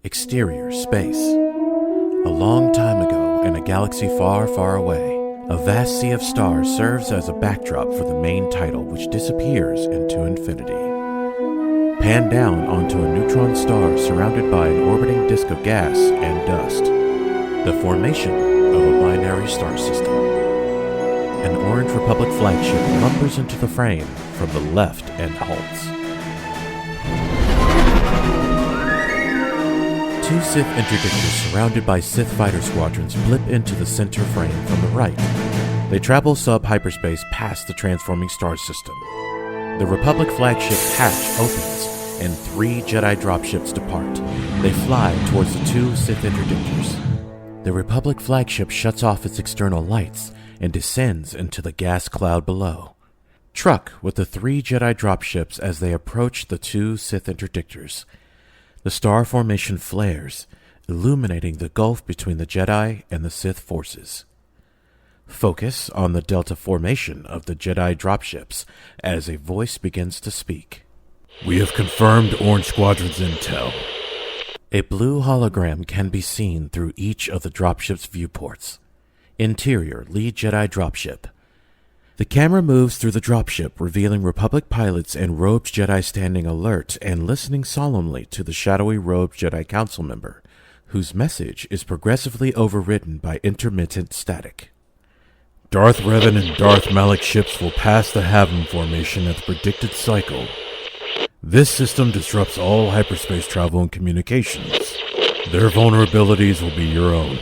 Exterior space. A long time ago, in a galaxy far, far away, a vast sea of stars serves as a backdrop for the main title, which disappears into infinity. Pan down onto a neutron star surrounded by an orbiting disk of gas and dust. The formation of a binary star system. An Orange Republic flagship lumbers into the frame from the left and halts. Two Sith interdictors surrounded by Sith fighter squadrons blip into the center frame from the right. They travel sub-hyperspace past the transforming star system. The Republic flagship's hatch opens, and 3 Jedi dropships depart. They fly towards the 2 Sith interdictors. The Republic flagship shuts off its external lights and descends into the gas cloud below. Truck with the 3 Jedi dropships as they approach the 2 Sith interdictors. The star formation flares, illuminating the gulf between the Jedi and the Sith forces. Focus on the delta formation of the Jedi dropships as a voice begins to speak. We have confirmed Orange Squadron's intel. A blue hologram can be seen through each of the dropship's viewports. Interior, lead Jedi dropship. The camera moves through the dropship, revealing Republic pilots and robed Jedi standing alert and listening solemnly to the shadowy robed Jedi Council member, whose message is progressively overridden by intermittent static. Darth Revan and Darth Malek ships will pass the Haven formation at the predicted cycle. This system disrupts all hyperspace travel and communications. Their vulnerabilities will be your own,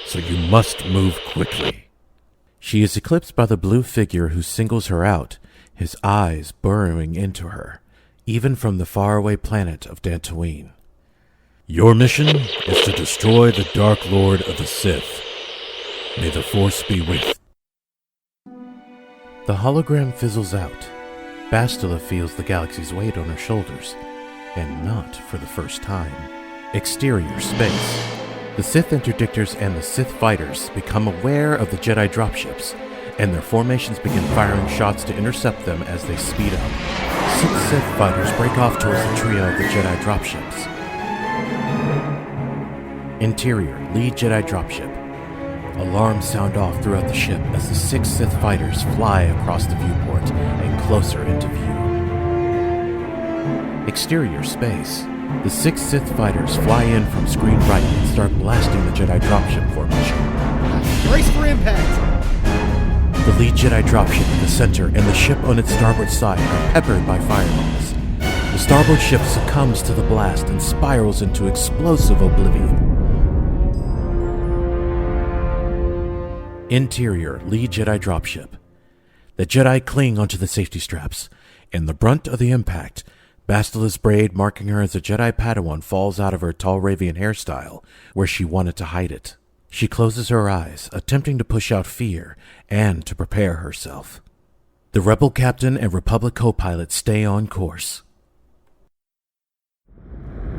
so you must move quickly. She is eclipsed by the blue figure who singles her out, his eyes burrowing into her, even from the faraway planet of Dantooine. Your mission is to destroy the Dark Lord of the Sith. May the Force be with. The hologram fizzles out. Bastila feels the galaxy's weight on her shoulders, and not for the first time. Exterior space. The Sith interdictors and the Sith fighters become aware of the Jedi dropships, and their formations begin firing shots to intercept them as they speed up. 6 Sith fighters break off towards the trio of the Jedi dropships. Interior, lead Jedi dropship. Alarms sound off throughout the ship as the 6 Sith fighters fly across the viewport and closer into view. Exterior space. The 6 Sith fighters fly in from screen right and start blasting the Jedi dropship formation. Brace for impact! The lead Jedi dropship in the center and the ship on its starboard side are peppered by fireballs. The starboard ship succumbs to the blast and spirals into explosive oblivion. Interior, lead Jedi dropship. The Jedi cling onto the safety straps. In the brunt of the impact, Bastila's braid marking her as a Jedi Padawan falls out of her tall Ravian hairstyle, where she wanted to hide it. She closes her eyes, attempting to push out fear and to prepare herself. The Rebel captain and Republic co-pilot stay on course.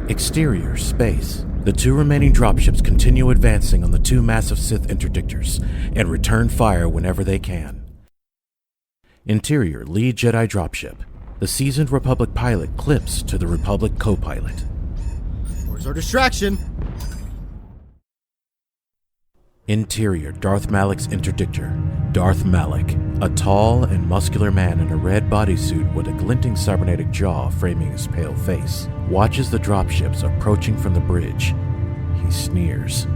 Exterior space. The 2 remaining dropships continue advancing on the 2 massive Sith interdictors and return fire whenever they can. Interior, lead Jedi dropship. The seasoned Republic pilot clips to the Republic co-pilot. Where's our distraction? Interior, Darth Malek's interdictor. Darth Malek, a tall and muscular man in a red bodysuit with a glinting cybernetic jaw framing his pale face, watches the dropships approaching from the bridge. He sneers.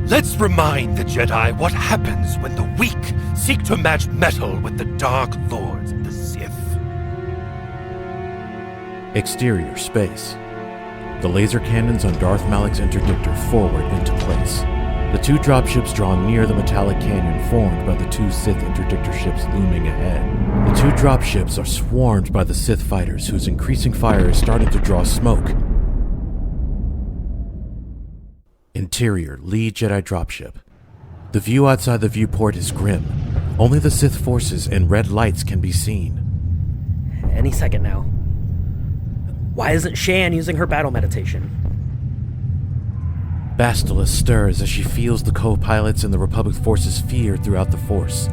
Let's remind the Jedi what happens when the weak seek to match metal with the Dark Lords of the Sith. Exterior space. The laser cannons on Darth Malek's interdictor forward into place. The 2 dropships draw near the metallic canyon formed by the 2 Sith interdictor ships looming ahead. The 2 dropships are swarmed by the Sith fighters whose increasing fire is starting to draw smoke. Interior, lead Jedi dropship. The view outside the viewport is grim. Only the Sith forces and red lights can be seen. Any second now. Why isn't Shan using her battle meditation? Bastila stirs as she feels the co-pilots and the Republic forces' fear throughout the Force.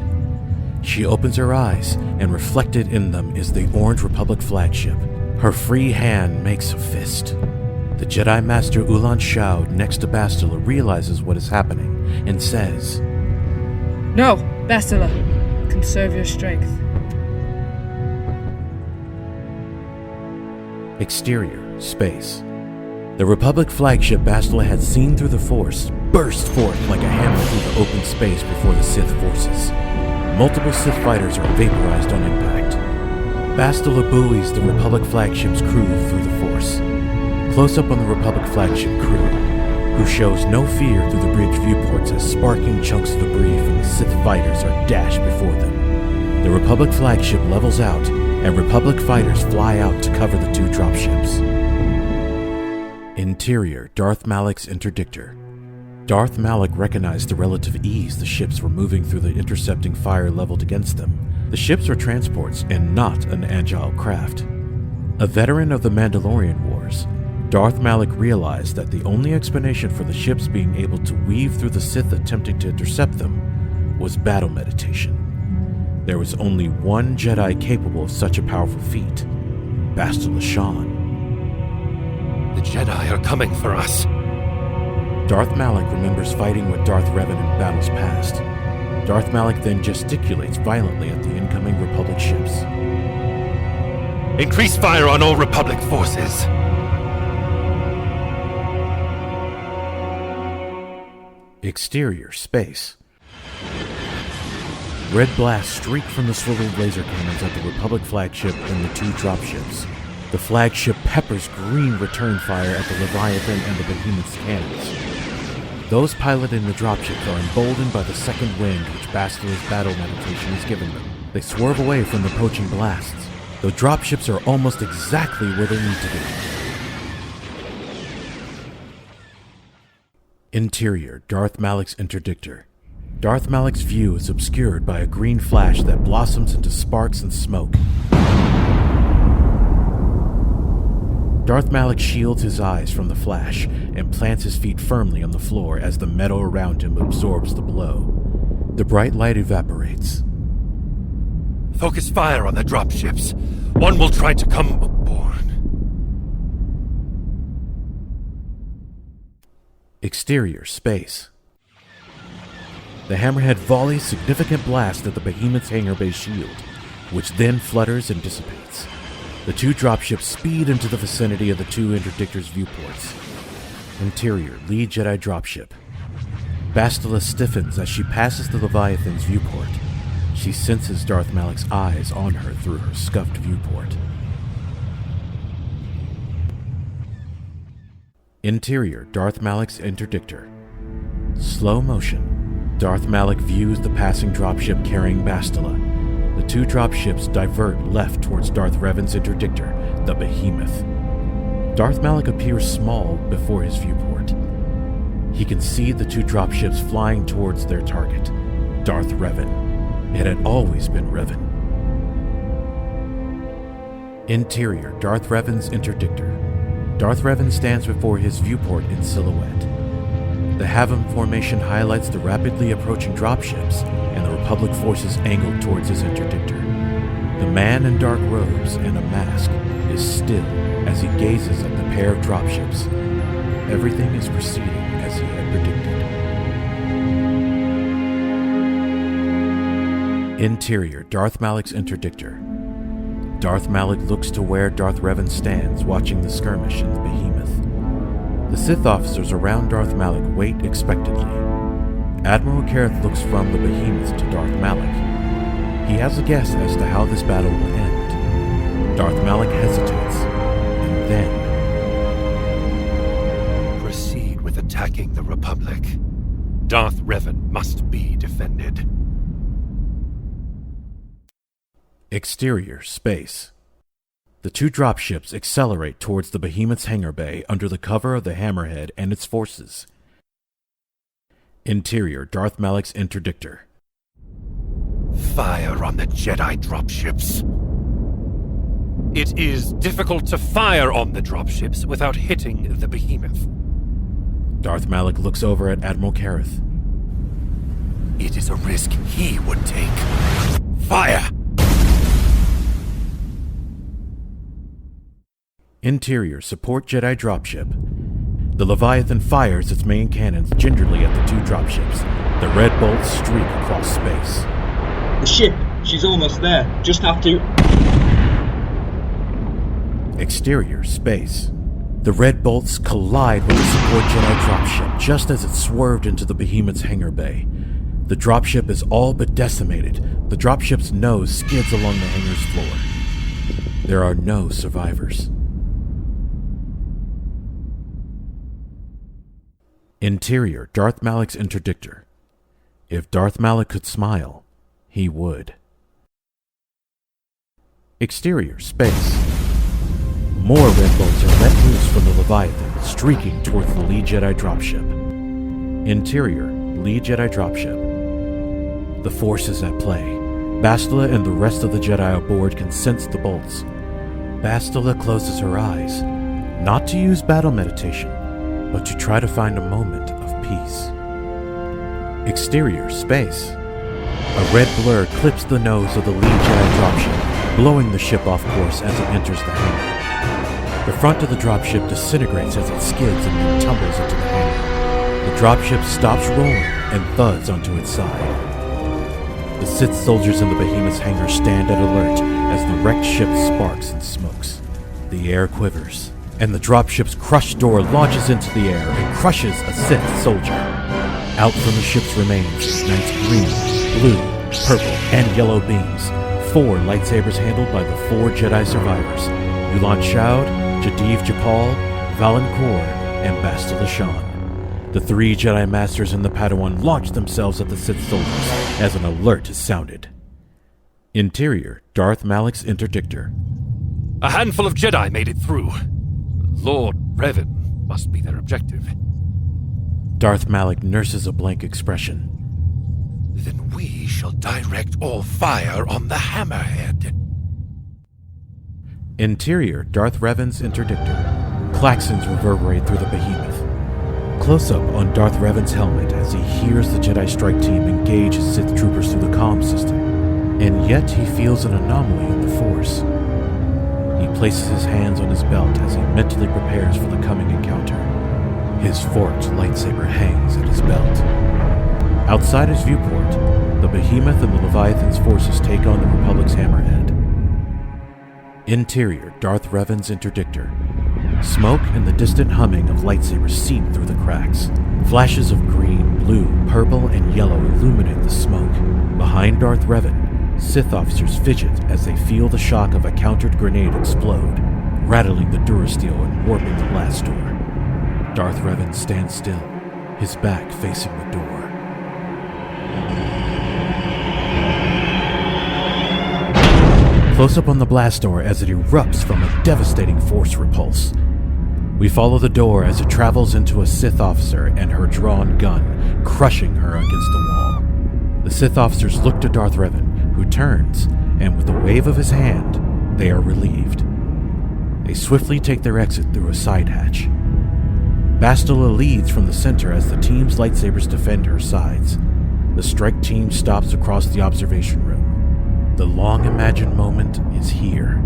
She opens her eyes, and reflected in them is the Orange Republic flagship. Her free hand makes a fist. The Jedi Master Ulaunt Showd next to Bastila realizes what is happening and says, No, Bastila. Conserve your strength. Exterior, space. The Republic flagship Bastila had seen through the Force burst forth like a hammer through the open space before the Sith forces. Multiple Sith fighters are vaporized on impact. Bastila buoys the Republic flagship's crew through the Force. Close up on the Republic flagship crew, who shows no fear through the bridge viewports as sparking chunks of debris from the Sith fighters are dashed before them. The Republic flagship levels out, and Republic fighters fly out to cover the two dropships. Interior, Darth Malek's interdictor. Darth Malek recognized the relative ease the ships were moving through the intercepting fire leveled against them. The ships were transports and not an agile craft. A veteran of the Mandalorian Wars, Darth Malek realized that the only explanation for the ships being able to weave through the Sith attempting to intercept them was battle meditation. There was only one Jedi capable of such a powerful feat, Bastila Shan. The Jedi are coming for us. Darth Malek remembers fighting with Darth Revan in battles past. Darth Malek then gesticulates violently at the incoming Republic ships. Increase fire on all Republic forces. Exterior, space. Red blasts streak from the swiveled laser cannons at the Republic flagship and the two dropships. The flagship peppers green return fire at the Leviathan and the Behemoth's cannons. Those piloting the dropships are emboldened by the second wind which Bastila's battle meditation has given them. They swerve away from the poaching blasts. The dropships are almost exactly where they need to be. Interior, Darth Malek's interdictor. Darth Malek's view is obscured by a green flash that blossoms into sparks and smoke. Darth Malek shields his eyes from the flash and plants his feet firmly on the floor as the metal around him absorbs the blow. The bright light evaporates. Focus fire on the dropships. One will try to come aboard. Exterior, space. The hammerhead volleys significant blast at the Behemoth's hangar bay shield, which then flutters and dissipates. The two dropships speed into the vicinity of the two interdictors' viewports. Interior, lead Jedi dropship. Bastila stiffens as she passes the Leviathan's viewport. She senses Darth Malek's eyes on her through her scuffed viewport. Interior, Darth Malek's interdictor. Slow motion. Darth Malek views the passing dropship carrying Bastila. The two dropships divert left towards Darth Revan's interdictor, the Behemoth. Darth Malek appears small before his viewport. He can see the two dropships flying towards their target, Darth Revan. It had always been Revan. Interior, Darth Revan's interdictor. Darth Revan stands before his viewport in silhouette. The Havum formation highlights the rapidly approaching dropships and the Republic forces angled towards his interdictor. The man in dark robes and a mask is still as he gazes at the pair of dropships. Everything is proceeding as he had predicted. Interior, Darth Malek's interdictor. Darth Malek looks to where Darth Revan stands, watching the skirmish in the Behemoth. The Sith officers around Darth Malek wait expectantly. Admiral Karath looks from the Behemoth to Darth Malek. He has a guess as to how this battle will end. Darth Malek hesitates, and then... Proceed with attacking the Republic. Darth Revan must be defended. Exterior, space. The two dropships accelerate towards the Behemoth's hangar bay under the cover of the Hammerhead and its forces. Interior, Darth Malek's interdictor. Fire on the Jedi dropships. It is difficult to fire on the dropships without hitting the Behemoth. Darth Malek looks over at Admiral Karath. It is a risk he would take. Fire! Interior, support Jedi dropship. The Leviathan fires its main cannons gingerly at the two dropships. The red bolts streak across space. The ship, she's almost there. Just have to... Exterior, space. The red bolts collide with the support Jedi dropship just as it swerved into the behemoth's hangar bay. The dropship is all but decimated. The dropship's nose skids along the hangar's floor. There are no survivors. Interior, Darth Malek's interdictor. If Darth Malek could smile, he would. Exterior, space. More red bolts are let loose from the Leviathan, streaking towards the lead Jedi dropship. Interior, lead Jedi dropship. The Force is at play. Bastila and the rest of the Jedi aboard can sense the bolts. Bastila closes her eyes, not to use battle meditation, but to try to find a moment of peace. Exterior, space. A red blur clips the nose of the lead Jedi dropship, blowing the ship off course as it enters the hangar. The front of the dropship disintegrates as it skids and then tumbles into the hangar. The dropship stops rolling and thuds onto its side. The Sith soldiers in the behemoth's hangar stand at alert as the wrecked ship sparks and smokes. The air quivers, and the dropship's crushed door launches into the air and crushes a Sith soldier. Out from the ship's remains ignites green, blue, purple, and yellow beams. 4 lightsabers handled by the 4 Jedi survivors: Ulaunt Showd, Jadiv Japal, Valankor, and Bastila Shan. The 3 Jedi Masters and the Padawan launch themselves at the Sith soldiers as an alert is sounded. Interior, Darth Malek's interdictor. A handful of Jedi made it through. Lord Revan must be their objective. Darth Malek nurses a blank expression. Then we shall direct all fire on the hammerhead. Interior, Darth Revan's interdictor. Klaxons reverberate through the behemoth. Close-up on Darth Revan's helmet as he hears the Jedi strike team engage his Sith troopers through the comm system, and yet he feels an anomaly in the Force. He places his hands on his belt as he mentally prepares for the coming encounter. His forked lightsaber hangs at his belt. Outside his viewport, the behemoth and the Leviathan's forces take on the Republic's hammerhead. Interior, Darth Revan's interdictor. Smoke and the distant humming of lightsabers seep through the cracks. Flashes of green, blue, purple, and yellow illuminate the smoke. Behind Darth Revan, Sith officers fidget as they feel the shock of a countered grenade explode, rattling the durasteel and warping the blast door. Darth Revan stands still, his back facing the door. Close up on the blast door as it erupts from a devastating force repulse. We follow the door as it travels into a Sith officer and her drawn gun, crushing her against the wall. The Sith officers look to Darth Revan, who turns, and with a wave of his hand, they are relieved. They swiftly take their exit through a side hatch. Bastila leads from the center as the team's lightsabers defend her sides. The strike team stops across the observation room. The long-imagined moment is here.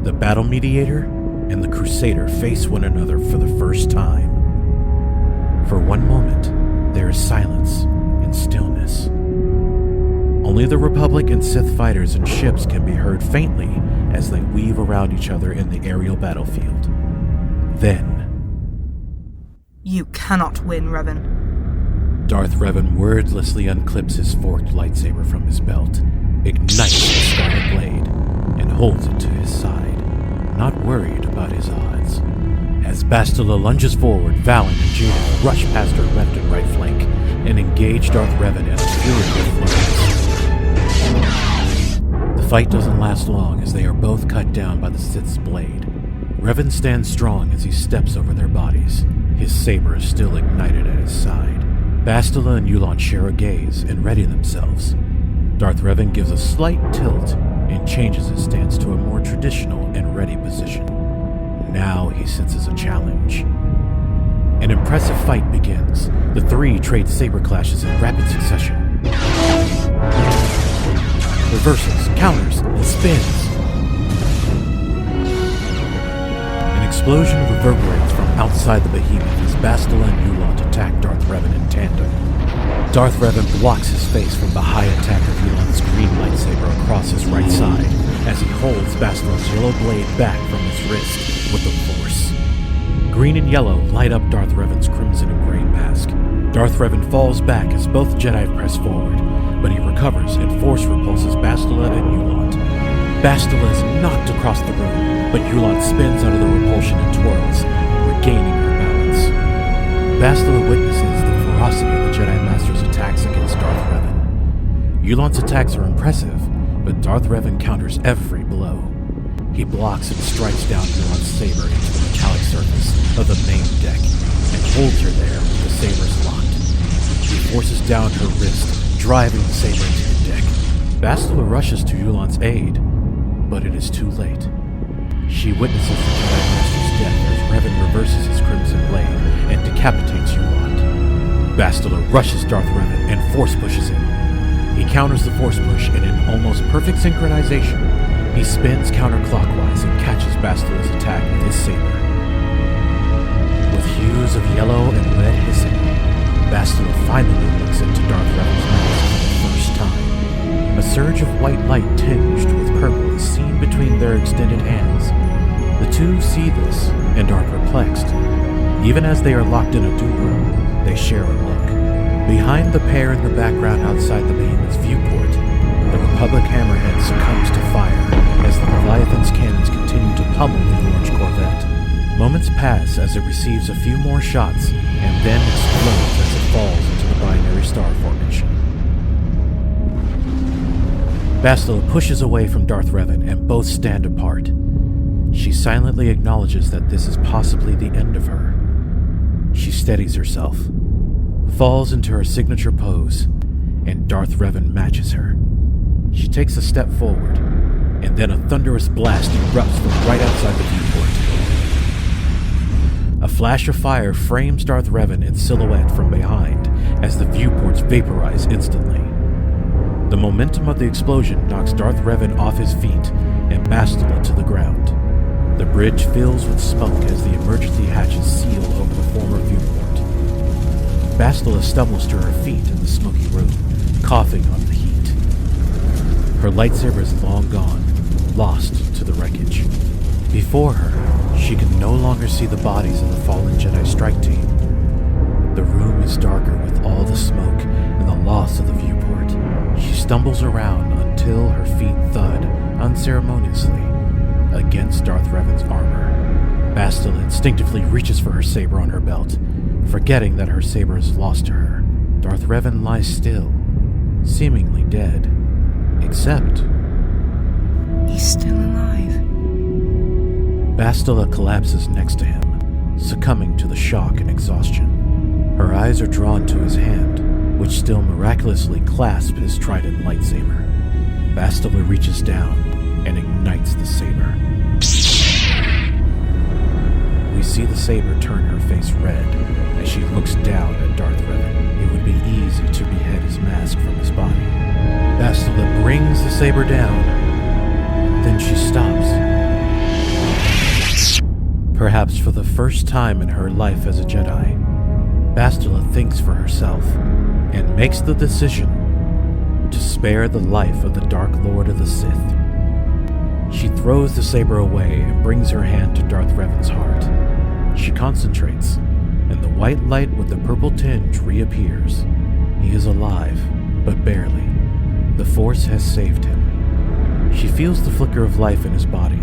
The battle mediator and the Crusader face one another for the first time. For one moment, there is silence and stillness. Only the Republic and Sith fighters and ships can be heard faintly as they weave around each other in the aerial battlefield. Then, you cannot win, Revan. Darth Revan wordlessly unclips his forked lightsaber from his belt, ignites the scarlet blade, and holds it to his side, not worried about his odds. As Bastila lunges forward, Valen and Jada rush past her left and right flank and engage Darth Revan in a fury of flurries. The fight doesn't last long as they are both cut down by the Sith's blade. Revan stands strong as he steps over their bodies. His saber is still ignited at his side. Bastila and Ulaunt share a gaze and ready themselves. Darth Revan gives a slight tilt and changes his stance to a more traditional and ready position. Now he senses a challenge. An impressive fight begins. The 3 trade saber clashes in rapid succession. Reversals, counters, and spins. An explosion reverberates from outside the behemoth as Bastila and Ulaunt attack Darth Revan in tandem. Darth Revan blocks his face from the high attack of Ulaunt's green lightsaber across his right side as he holds Bastila's yellow blade back from his wrist with the Force. Green and yellow light up Darth Revan's crimson and gray mask. Darth Revan falls back as both Jedi press forward, but he recovers and Force repulses Bastila and Ulaunt. Bastila is knocked across the room, but Ulaunt spins out of the repulsion and twirls, regaining her balance. Bastila witnesses the ferocity of the Jedi Master's attacks against Darth Revan. Ulaunt's attacks are impressive, but Darth Revan counters every blow. He blocks and strikes down Ulaunt's saber into the metallic surface of the main deck and holds her there with the sabers locked. He forces down her wrist, driving the saber into the deck. Bastila rushes to Ulaunt's aid, but it is too late. She witnesses the Jedi Master's death as Revan reverses his crimson blade and decapitates Ulaunt. Bastila rushes Darth Revan and Force pushes him. He counters the Force push and in almost perfect synchronization, he spins counterclockwise and catches Bastila's attack with his saber. With hues of yellow and red hissing, Bastila finally looks into Darth Revan's mask for the first time. A surge of white light tinged with purple is seen between their extended hands. The two see this and are perplexed. Even as they are locked in a duel, they share a look. Behind the pair in the background outside the behemoth's viewport, the Republic hammerhead succumbs to fire as the Leviathan's cannons continue to pummel the orange Corvette. Moments pass as it receives a few more shots and then explodes as it falls into the binary star formation. Bastila pushes away from Darth Revan and both stand apart. She silently acknowledges that this is possibly the end of her. She steadies herself, falls into her signature pose, and Darth Revan matches her. She takes a step forward, and then a thunderous blast erupts from right outside the viewport. A flash of fire frames Darth Revan in silhouette from behind as the viewports vaporize instantly. The momentum of the explosion knocks Darth Revan off his feet and Bastila to the ground. The bridge fills with smoke as the emergency hatches seal over the former viewport. Bastila stumbles to her feet in the smoky room, coughing on the heat. Her lightsaber is long gone, lost to the wreckage. Before her, she can no longer see the bodies of the fallen Jedi strike team. The room is darker with all the smoke and the loss of the viewport. She stumbles around until her feet thud unceremoniously against Darth Revan's armor. Bastila instinctively reaches for her saber on her belt, forgetting that her saber is lost to her. Darth Revan lies still, seemingly dead, except He's still alive. Bastila collapses next to him, succumbing to the shock and exhaustion. Her eyes are drawn to his hand, which still miraculously clasps his trident lightsaber. Bastila reaches down and ignites the saber. We see the saber turn her face red as she looks down at Darth Revan. It would be easy to behead his mask from his body. Bastila brings the saber down, then she stops. Perhaps for the first time in her life as a Jedi, Bastila thinks for herself and makes the decision to spare the life of the Dark Lord of the Sith. She throws the saber away and brings her hand to Darth Revan's heart. She concentrates, and the white light with the purple tinge reappears. He is alive, but barely. The Force has saved him. She feels the flicker of life in his body,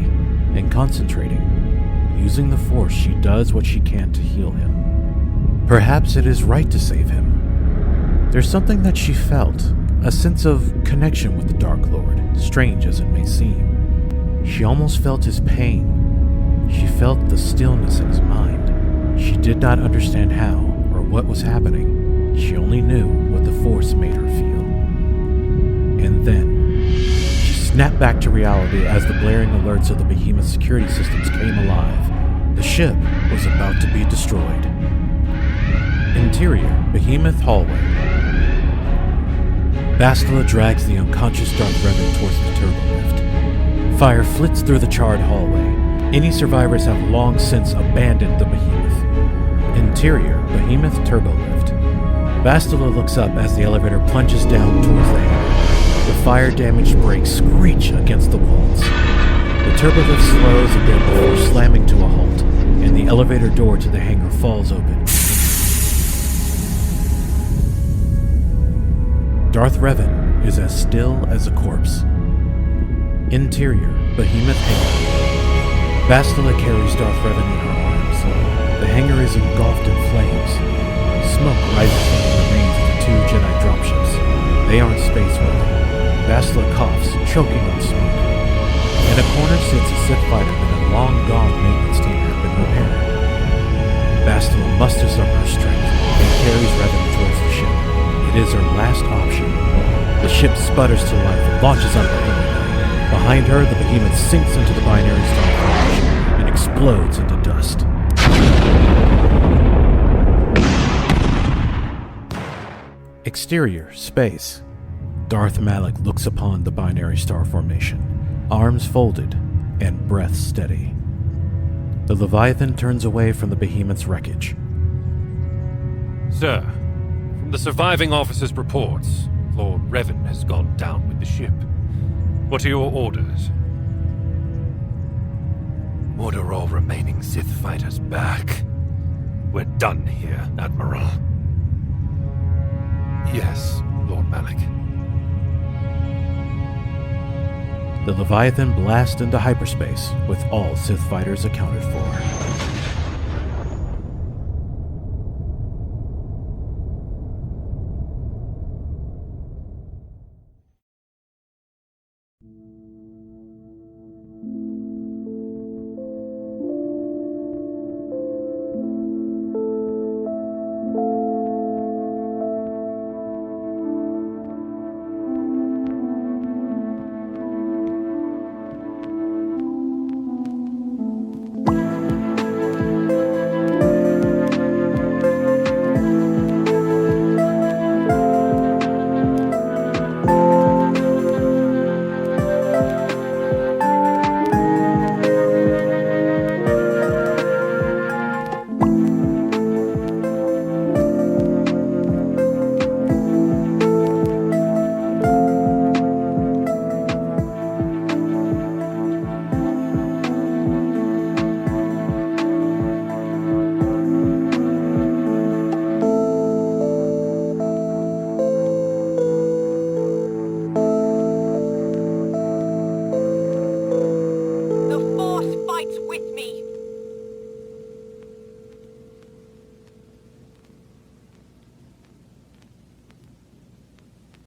and concentrating, using the Force, she does what she can to heal him. Perhaps it is right to save him. There's something that she felt, a sense of connection with the Dark Lord, strange as it may seem. She almost felt his pain. She felt the stillness in his mind. She did not understand how or what was happening. She only knew what the Force made her feel. And then, she snapped back to reality as the blaring alerts of the behemoth security systems came alive. The ship was about to be destroyed. Interior, behemoth hallway. Bastila drags the unconscious Darth Revan towards the turbo lift. Fire flits through the charred hallway, Any survivors have long since abandoned the behemoth. Interior, behemoth turbolift. Bastila looks up as the elevator plunges down towards the hangar. The fire-damaged brakes screech against the walls. The turbolift slows a bit before slamming to a halt, and the elevator door to the hangar falls open. Darth Revan is as still as a corpse. Interior, behemoth hangar. Bastila carries Darth Revan in her arms. The hangar is engulfed in flames. Smoke rises from the remains of the 2 Jedi dropships. They aren't space-worthy. Bastila coughs, choking on smoke. In a corner sits a Sith fighter that a long-gone maintenance team have been repairing. Bastila musters up her strength and carries Revan towards the ship. It is her last option. The ship sputters to life and launches out of the hangar. Behind her, the behemoth sinks into the binary star formation and explodes into dust. Exterior, space. Darth Malek looks upon the binary star formation, arms folded and breath steady. The Leviathan turns away from the behemoth's wreckage. Sir, from the surviving officer's reports, Lord Revan has gone down with the ship. What are your orders? Order all remaining Sith fighters back. We're done here, Admiral. Yes, Lord Malek. The Leviathan blasts into hyperspace, with all Sith fighters accounted for.